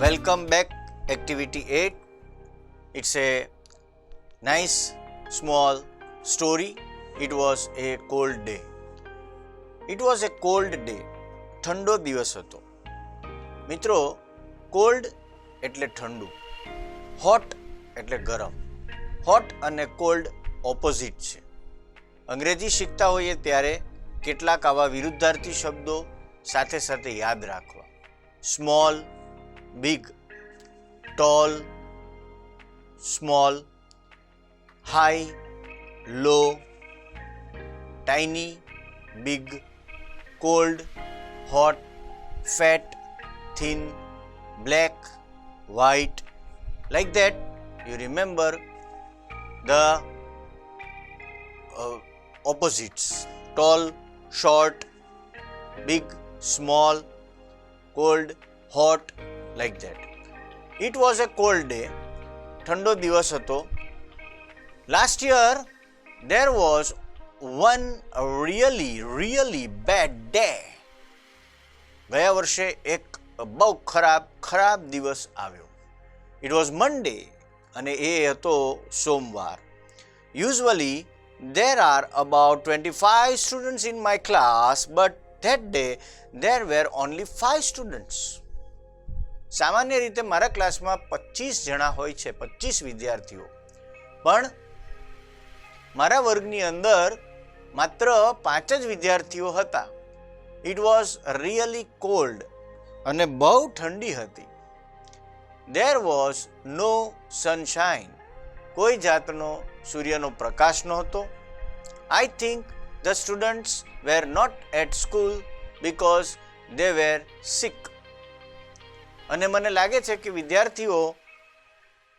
Welcome back, activity 8. It's a nice small story. It was a cold day. It was a cold day. ઠંડો દિવસ હતો. મિત્રો, cold એટલે ઠંડુ, hot એટલે ગરમ. હોટ અને કોલ્ડ ઓપોઝિટ છે. અંગ્રેજી શીખતા હોઈએ ત્યારે કેટલાક આવા વિરુદ્ધાર્થી શબ્દો સાથે સાથે યાદ રાખવા. Small, big, tall, small, high, low, tiny, big, cold, hot, fat, thin, black, white. Like that, you remember the opposites: tall, short, big, small, cold, hot. Like that. It was a cold day. ઠંડો દિવસ હતો. Last year there was one really bad day. ગયા વર્ષે એક બહુ ખરાબ દિવસ આવ્યો. It was Monday અને એ હતો સોમવાર. Usually there are about 25 students in my class, but that day there were only 5 students. સામાન્ય રીતે મારા ક્લાસમાં 25 જણા હોય છે, 25 વિદ્યાર્થીઓ, પણ મારા વર્ગની અંદર માત્ર 5 જ વિદ્યાર્થીઓ હતા. ઇટ વોઝ રિયલી કોલ્ડ અને બહુ ઠંડી હતી. There was no sunshine. કોઈ જાતનો સૂર્યનો પ્રકાશ નહોતો. I think the students were not at school because they were sick. અને મને લાગે છે કે વિદ્યાર્થીઓ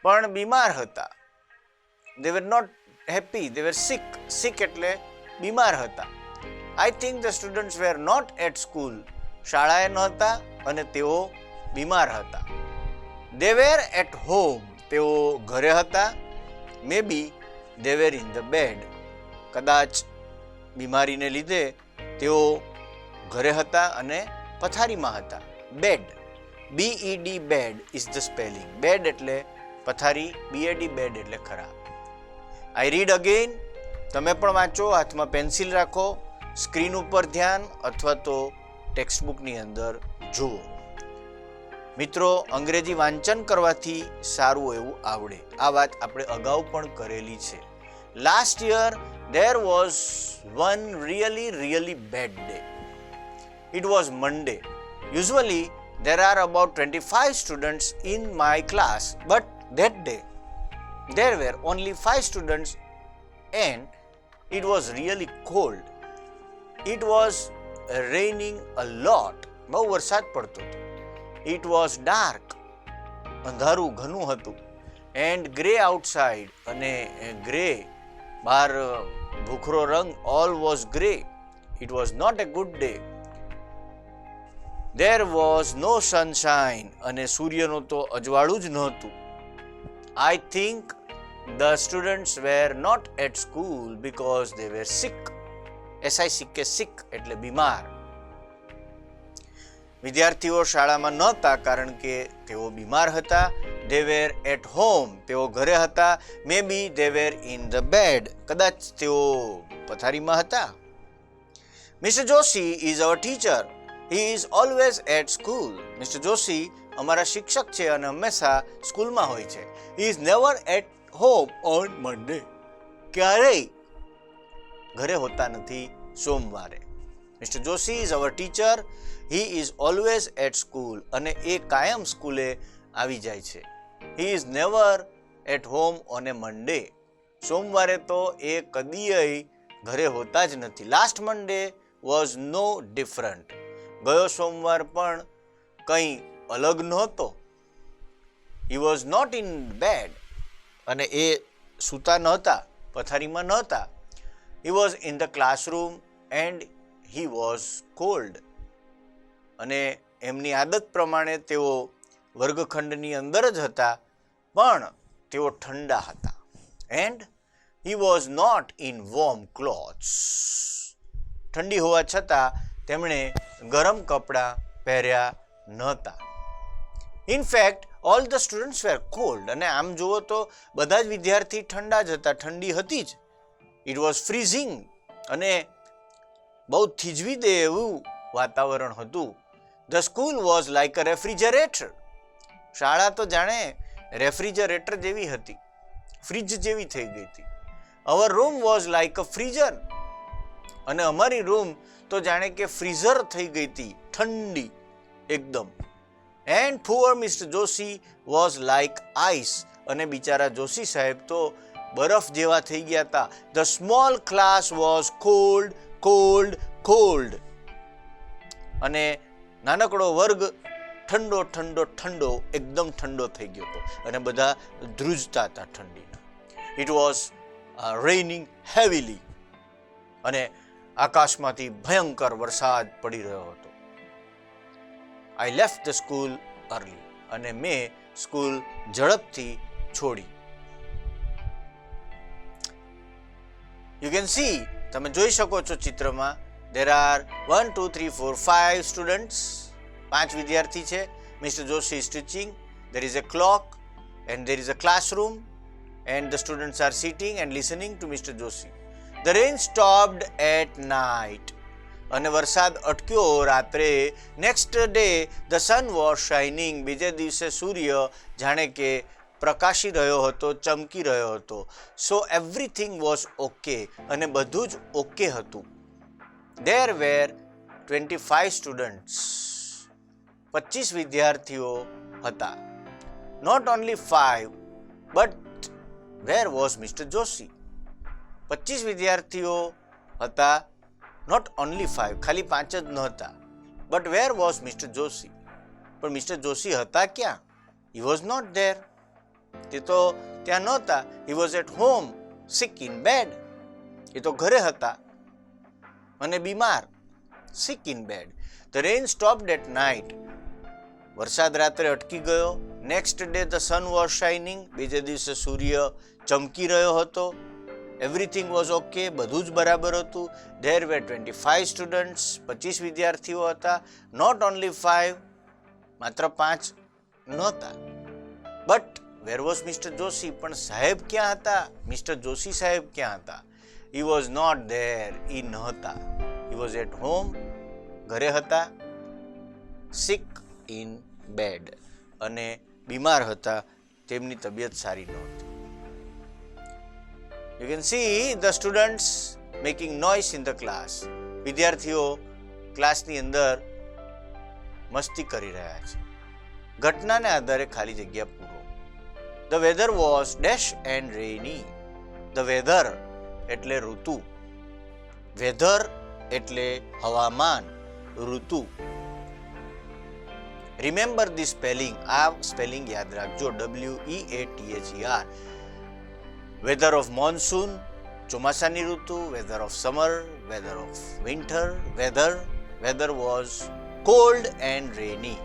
પણ બીમાર હતા. They wear not happy, they were સિક. સિક એટલે બીમાર હતા. I think the students were not at school. શાળાએ નહોતા અને તેઓ બીમાર હતા. They were at home. તેઓ ઘરે હતા. Maybe they were in the bed. કદાચ બીમારીને લીધે તેઓ ઘરે હતા અને પથારીમાં હતા. Bed, BED, bed is the spelling. Bed એટલે પથારી, BED bed એટલે ખરાબ. I read again. તમે પણ વાંચો, હાથમાં પેન્સિલ રાખો, સ્ક્રીન ઉપર ધ્યાન અથવા તો ટેક્સ્ટબુકની અંદર જુઓ. મિત્રો, અંગ્રેજી વાંચન કરવાથી સારું એવું આવડે. આ વાત આપણે અગાઉ પણ કરેલી છે. Last year there was one really bad day. It was Monday. Usually there are about 25 students in my class, but that day there were only 5 students and it was really cold. It was raining a lot. બહુ વરસાદ પડતો હતો. It was dark. અંધારું ઘણું હતું. And grey outside. અને grey બહાર ભૂખરો રંગ. All was grey. It was not a good day. There was no sunshine અને સૂર્યનું તો અજવાળું જ નહોતું. I think the students were not at school because they were sick. SICK, sick એટલે બીમાર. વિદ્યાર્થીઓ શાળામાં નહોતા કારણ કે તેઓ બીમાર હતા. They were at home. તેઓ ઘરે હતા. Maybe they were in the bed. કદાચ તેઓ પથારીમાં હતા. Mr. Joshi is our teacher. He is always at school. Mr. Joshi અમારા શિક્ષક છે અને હંમેશા સ્કૂલમાં હોય છે. He is never at home on Monday. ક્યારેય ઘરે હોતા નથી સોમવારે. Mr. Joshi is our teacher. He is always at school. અને એ કાયમ સ્કૂલે આવી જાય છે. He is never at home on a Monday. સોમવારે તો એ કદીય ઘરે હોતા જ નથી. Last Monday was no different. ગયો સોમવાર પણ કંઈ અલગ નહોતો. He was not in bed. અને એ સૂતા નહોતા, પથારીમાં નહોતા. He was in the classroom and he was cold. અને એમની આદત પ્રમાણે તેઓ વર્ગખંડની અંદર જ હતા, પણ તેઓ ઠંડા હતા. And he was not in warm clothes. ઠંડી હોવા છતાં તેમણે ગરમ કપડાં પહેર્યા નહોતા. In fact all the students were cold. અને આમ જુઓ તો બધા જ વિદ્યાર્થી ઠંડા જ હતા, ઠંડી હતી જ. ઇટ વોઝ ફ્રીઝિંગ, અને બહુ થીજવી દે એવું વાતાવરણ હતું. The school was like a refrigerator. શાળા તો જાણે રેફ્રિજરેટર જેવી હતી, ફ્રીજ જેવી થઈ ગઈ હતી. Our room was like a freezer. અને અમારી રૂમ તો જાણે કે ફ્રીઝર થઈ ગઈ હતી, ઠંડી એકદમ. And poor mister Joshi was like ice. અને બિચારા જોશી સાહેબ તો બરફ જેવા થઈ ગયા હતા. The small class was cold cold cold. અને નાનકડો વર્ગ ઠંડો ઠંડો ઠંડો એકદમ ઠંડો થઈ ગયો હતો, અને બધા ધ્રુજતા હતા ઠંડીના. It was રેઇનિંગ heavily. અને આકાશમાંથી ભયંકર વરસાદ પડી રહ્યો હતો. I left the school early. અને મેં સ્કૂલ ઝડપથી છોડી. યુ કેન સી, તમે જોઈ શકો છો ચિત્રમાં, there are 1 2 3 4 5 students. 5 વિદ્યાર્થી છે. Mr. Joshi is teaching. There is a clock and there is a classroom and the students are sitting and listening to Mr. Joshi. The rain stopped at night. અને વરસાદ અટક્યો રાત્રે. Next day the sun was shining. બીજે દિવસે સૂર્ય જાણે કે પ્રકાશી રહ્યો હતો, ચમકી રહ્યો હતો. સો એવરીથિંગ વોઝ ઓકે. અને બધું જ ઓકે હતું. There were 25 students. 25 વિદ્યાર્થીઓ હતા. Not only 5, but where was Mr. Joshi? 25 વિદ્યાર્થીઓ હતા. Not only 5, ખાલી 5 જ નહોતા. But where was Mr. Joshi? પણ મિસ્ટર જોશી હતા ક્યાં? He was not there. તે તો ત્યાં નહોતા. He was at home, sick in bed. એ તો ઘરે હતા અને બીમાર, sick in bed. The rain stopped at night. વરસાદ રાત્રે અટકી ગયો. Next day the sun was shining. બીજે દિવસે સૂર્ય ચમકી રહ્યો હતો. Everything was okay. બધું જ બરાબર હતું. There were 25 students. 25 વિદ્યાર્થીઓ હતા. નોટ ઓનલી 5, માત્ર 5 નહોતા. But where was mister Joshi? પણ સાહેબ ક્યાં હતા? મિસ્ટર જોશી સાહેબ ક્યાં હતા? He was not there. એ નહોતા. He was at home. ઘરે હતા. sick in bed. અને બીમાર હતા. તેમની તબિયત સારી નહોતી. You can see the students making noise in the class. વિદ્યાર્થીઓ ક્લાસની અંદર મસ્તી કરી રહ્યા છે. ઘટનાને આધારે ખાલી જગ્યા પૂરો. The weather was dash and rainy. The weather એટલે ઋતુ. વેધર એટલે હવામાન, ઋતુ. Remember the spelling. આ સ્પેલિંગ યાદ રાખજો. WEATHER. વેધર ઓફ મોન્સૂન, ચોમાસાની ઋતુ. Weather of summer, weather of winter. Weather was cold and rainy.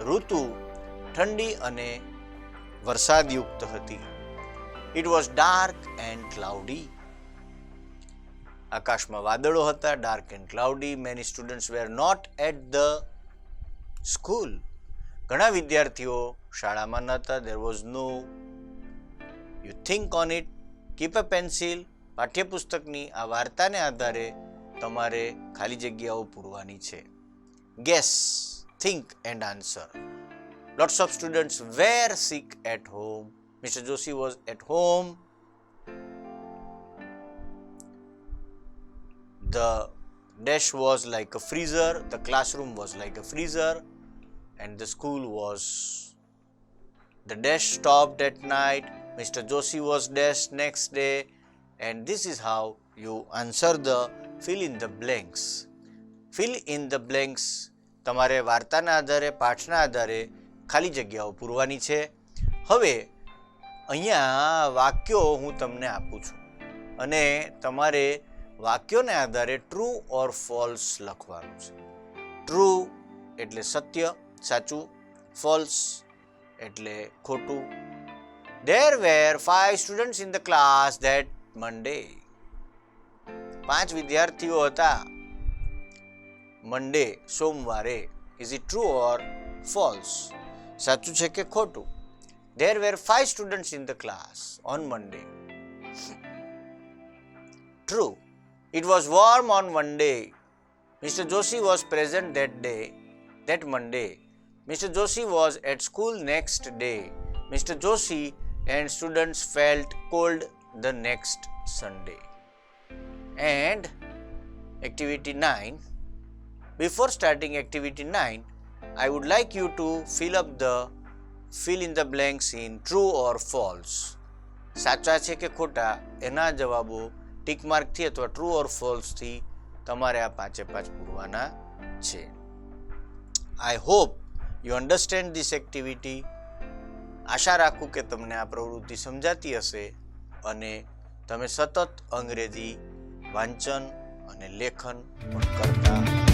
ઋતુ ઠંડી અને વરસાદયુક્ત હતી. It was dark and cloudy. આકાશમાં વાદળો હતા. Dark and cloudy. Many students were not at the school. ઘણા વિદ્યાર્થીઓ શાળામાં નહોતા. There was no. You think on it. Keep a pencil. પાઠ્યપુસ્તકની આ વાર્તાને આધારે તમારે ખાલી જગ્યાઓ પૂરવાની છે. Gas, think and answer. Lots of students were sick at home. Mr. Joshi was at home. The desk was like a freezer. The classroom was like a freezer. And the school was. The desk stopped at night. Mr. Joshi was desk next day. And this is how you answer the fill in the blanks. Fill in the blanks. તમારે વાર્તાના આધારે, પાઠના આધારે ખાલી જગ્યાઓ પૂરવાની છે. હવે અહીંયા વાક્યો હું તમને આપું છું અને તમારે વાક્યોને આધારે ટ્રુ ઓર ફોલ્સ લખવાનું છે. ટ્રુ એટલે સત્ય, સાચું. ફોલ્સ એટલે ખોટું. There were 5 students in the class that Monday. 5 વિદ્યાર્થીઓ હતા મંડે, સોમવારે. Is it true or false? સાચું છે કે ખોટું? There were 5 students in the class on Monday. True. It was warm on Monday. Mr. Joshi was present that Monday. Mr. Joshi was at school next day. Mr. Joshi and students felt cold the next Sunday. And activity 9. Before starting activity 9, I would like you to fill in the blanks in true or false. સાચા છે કે ખોટા એના જવાબો tick માર્કથી અથવા true or ફોલ્સથી તમારે આ 5 પૂરવાના છે. I hope you understand this activity. આશા રાખું કે તમને આ પ્રવૃત્તિ સમજાતી હશે અને તમે સતત અંગ્રેજી વાંચન અને લેખન પણ કરતા